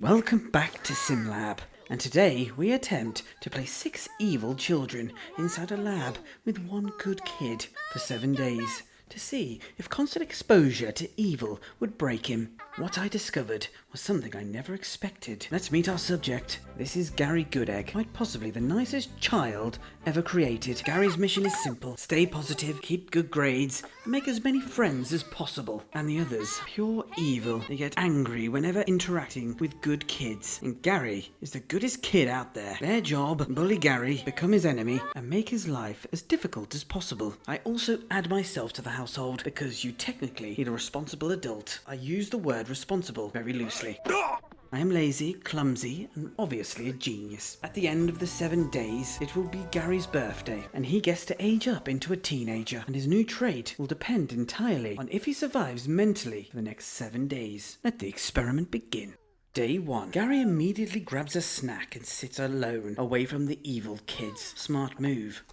Welcome back to SimLab, and today we attempt to place 6 evil children inside a lab with one good kid for 7 days to see if constant exposure to evil would break him. What I discovered was something I never expected. Let's meet our subject. This is Gary Goodegg, quite possibly the nicest child ever created. Gary's mission is simple: stay positive, keep good grades, and make as many friends as possible. And the others, pure evil. They get angry whenever interacting with good kids. And Gary is the goodest kid out there. Their job: bully Gary, become his enemy, and make his life as difficult as possible. I also add myself to the household because you technically need a responsible adult. I use the word responsible very loosely. I am lazy, clumsy, and obviously a genius. At the end of the 7 days, it will be Gary's birthday, and he gets to age up into a teenager, and his new trait will depend entirely on if he survives mentally for the next 7 days. Let the experiment begin. Day 1. Gary immediately grabs a snack and sits alone, away from the evil kids. Smart move.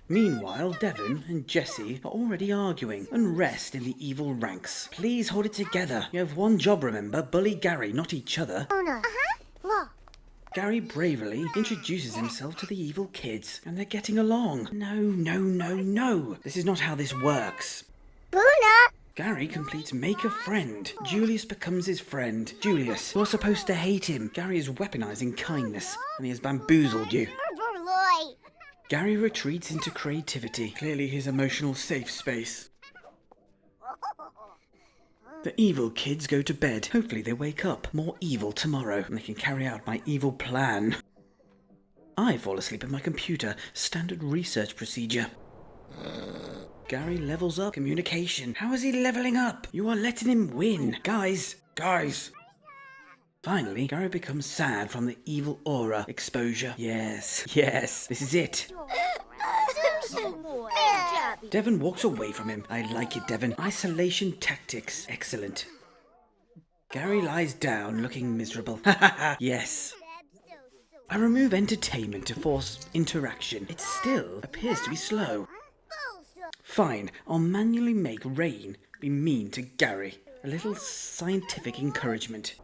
Meanwhile, Devon and Jesse are already arguing. Unrest in the evil ranks. Please hold it together. You have one job, remember: bully Gary, not each other. Gary bravely introduces himself to the evil kids, and they're getting along. No. This is not how this works. Gary completes Make a Friend. Julius becomes his friend. Julius, you're supposed to hate him. Gary is weaponizing kindness, and he has bamboozled you. Gary retreats into creativity, clearly his emotional safe space. The evil kids go to bed. Hopefully they wake up more evil tomorrow, and they can carry out my evil plan. I fall asleep at my computer. Standard research procedure. Gary levels up communication. How is he leveling up? You are letting him win. Guys. Finally, Gary becomes sad from the evil aura exposure. Yes, this is it. Devon walks away from him. I like it, Devon. Isolation tactics. Excellent. Gary lies down, looking miserable. Yes. I remove entertainment to force interaction. It still appears to be slow. Fine, I'll manually make Rain be mean to Gary. A little scientific encouragement.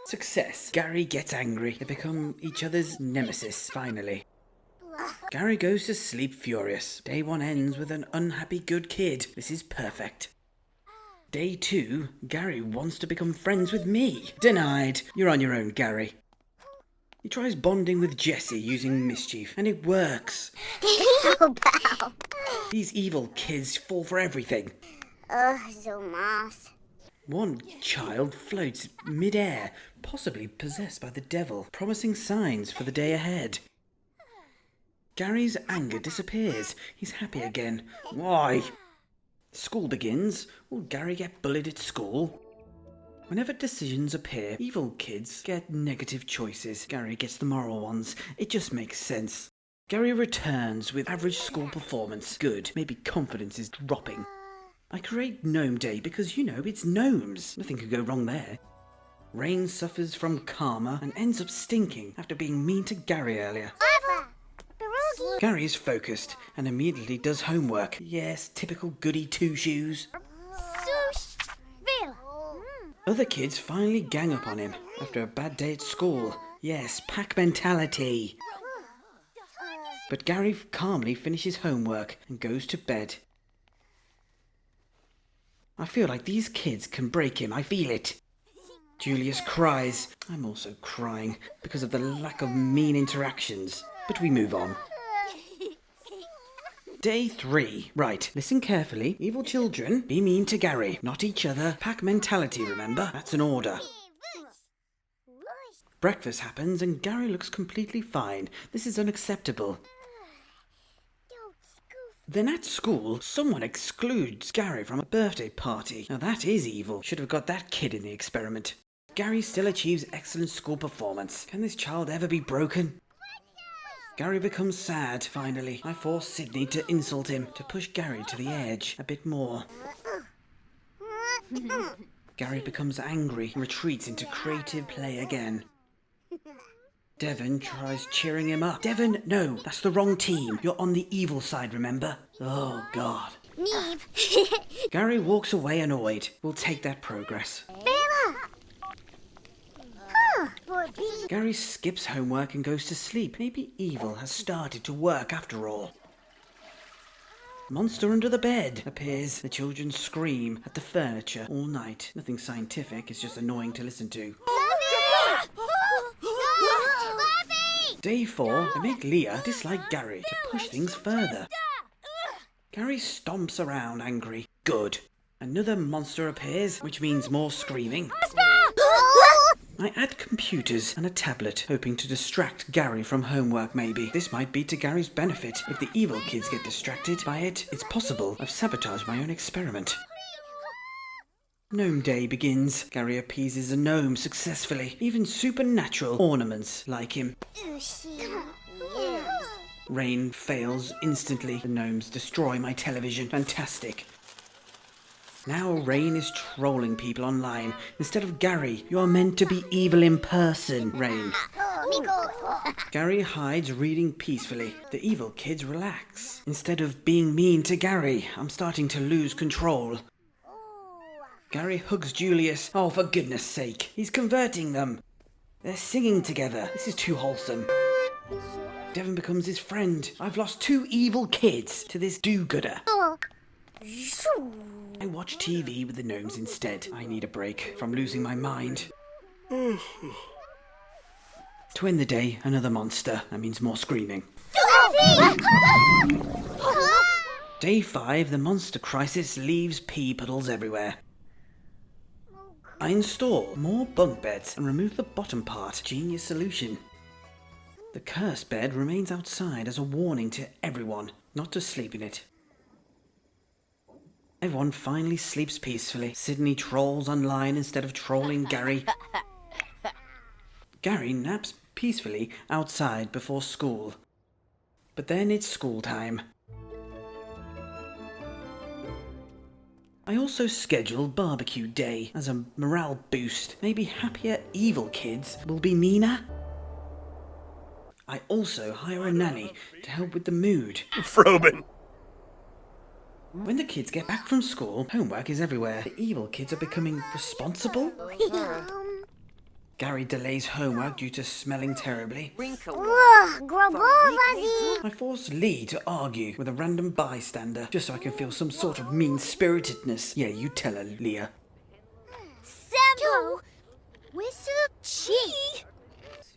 Success. Gary gets angry. They become each other's nemesis, finally. Gary goes to sleep furious. Day 1 ends with an unhappy good kid. This is perfect. Day 2, Gary wants to become friends with me. Denied. You're on your own, Gary. He tries bonding with Jesse using mischief, and it works. These evil kids fall for everything. One child floats mid-air, possibly possessed by the devil, promising signs for the day ahead. Gary's anger disappears. He's happy again. Why? School begins. Will Gary get bullied at school? Whenever decisions appear, evil kids get negative choices. Gary gets the moral ones. It just makes sense. Gary returns with average school performance. Good. Maybe confidence is dropping. I create Gnome Day because, it's gnomes. Nothing could go wrong there. Rain suffers from karma and ends up stinking after being mean to Gary earlier. Gary is focused and immediately does homework. Yes, typical goody two-shoes. Other kids finally gang up on him after a bad day at school. Yes, pack mentality. But Gary calmly finishes homework and goes to bed. I feel like these kids can break him. I feel it. Julius cries. I'm also crying because of the lack of mean interactions. But we move on. Day 3. Right, listen carefully. Evil children, be mean to Gary, not each other. Pack mentality, remember? That's an order. Breakfast happens and Gary looks completely fine. This is unacceptable. Then at school, someone excludes Gary from a birthday party. Now that is evil. Should have got that kid in the experiment. Gary still achieves excellent school performance. Can this child ever be broken? Gary becomes sad, finally. I force Sydney to insult him, to push Gary to the edge a bit more. Gary becomes angry and retreats into creative play again. Devon tries cheering him up. Devon, no, that's the wrong team. You're on the evil side, remember? Oh, God. Gary walks away annoyed. We'll take that progress. Gary skips homework and goes to sleep. Maybe evil has started to work after all. Monster under the bed appears. The children scream at the furniture all night. Nothing scientific, it's just annoying to listen to. Day 4, they make Leah dislike Gary to push things further. Gary stomps around angry. Good. Another monster appears, which means more screaming. I add computers and a tablet, hoping to distract Gary from homework maybe. This might be to Gary's benefit. If the evil kids get distracted by it, it's possible I've sabotaged my own experiment. Gnome Day begins. Gary appeases a gnome successfully. Even supernatural ornaments like him. Rain fails instantly. The gnomes destroy my television. Fantastic. Now Rain is trolling people online. Instead of Gary, you are meant to be evil in person, Rain. Gary hides reading peacefully. The evil kids relax. Instead of being mean to Gary, I'm starting to lose control. Gary hugs Julius. Oh, for goodness sake. He's converting them. They're singing together. This is too wholesome. Devon becomes his friend. I've lost 2 evil kids to this do-gooder. I watch TV with the gnomes instead. I need a break from losing my mind. To end the day, another monster. That means more screaming. Day 5, the monster crisis leaves pee puddles everywhere. I install more bunk beds and remove the bottom part. Genius solution. The cursed bed remains outside as a warning to everyone not to sleep in it. Everyone finally sleeps peacefully. Sydney trolls online instead of trolling Gary. Gary naps peacefully outside before school. But then it's school time. I also schedule barbecue day as a morale boost. Maybe happier evil kids will be meaner. I also hire a nanny to help with the mood. Frobin! When the kids get back from school, homework is everywhere. The evil kids are becoming responsible. Gary delays homework due to smelling terribly. I force Lee to argue with a random bystander, just so I can feel some sort of mean-spiritedness. Yeah, you tell her, Leah.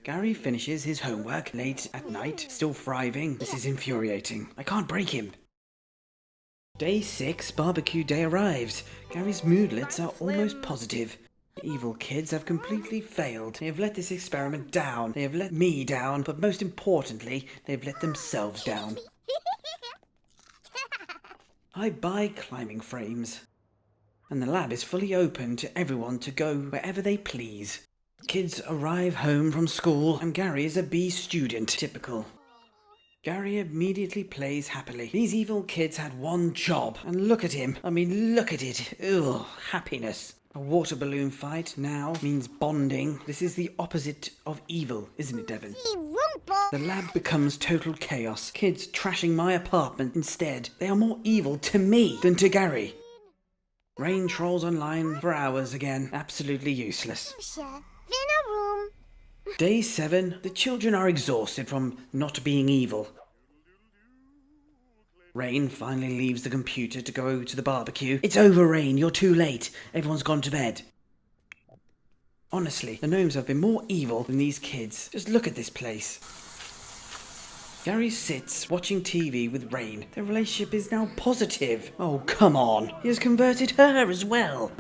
Gary finishes his homework late at night, still thriving. This is infuriating. I can't break him. Day 6, barbecue day arrives. Gary's moodlets are almost positive. The evil kids have completely failed. They have let this experiment down. They have let me down, but most importantly, they have let themselves down. I buy climbing frames, and the lab is fully open to everyone to go wherever they please. Kids arrive home from school, and Gary is a B student. Typical. Gary immediately plays happily. These evil kids had one job, and look at him. I mean, look at it. Ugh, happiness. A water balloon fight now means bonding. This is the opposite of evil, isn't it, Devon? The lab becomes total chaos. Kids trashing my apartment instead. They are more evil to me than to Gary. Rain trolls online for hours again. Absolutely useless. Day 7, the children are exhausted from not being evil. Rain finally leaves the computer to go to the barbecue. It's over, Rain, you're too late. Everyone's gone to bed. Honestly, the gnomes have been more evil than these kids. Just look at this place. Gary sits watching TV with Rain. Their relationship is now positive. Oh, come on. He has converted her as well.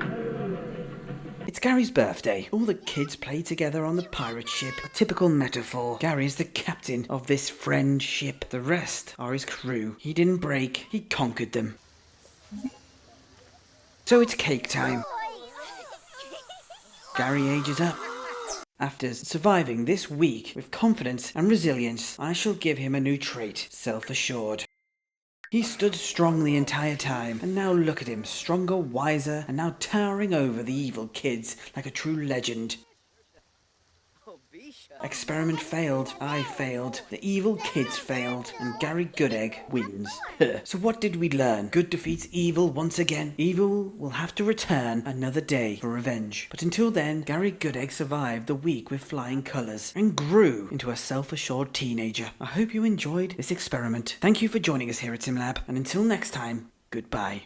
It's Gary's birthday. All the kids play together on the pirate ship. A typical metaphor. Gary's the captain of this friend ship. The rest are his crew. He didn't break. He conquered them. So it's cake time. Gary ages up. After surviving this week with confidence and resilience, I shall give him a new trait. Self-assured. He stood strong the entire time, and now look at him, stronger, wiser, and now towering over the evil kids like a true legend. Experiment failed, I failed, the evil kids failed, and Gary Goodegg wins. So what did we learn? Good defeats evil once again. Evil will have to return another day for revenge. But until then, Gary Goodegg survived the week with flying colours and grew into a self-assured teenager. I hope you enjoyed this experiment. Thank you for joining us here at SimLab, and until next time, goodbye.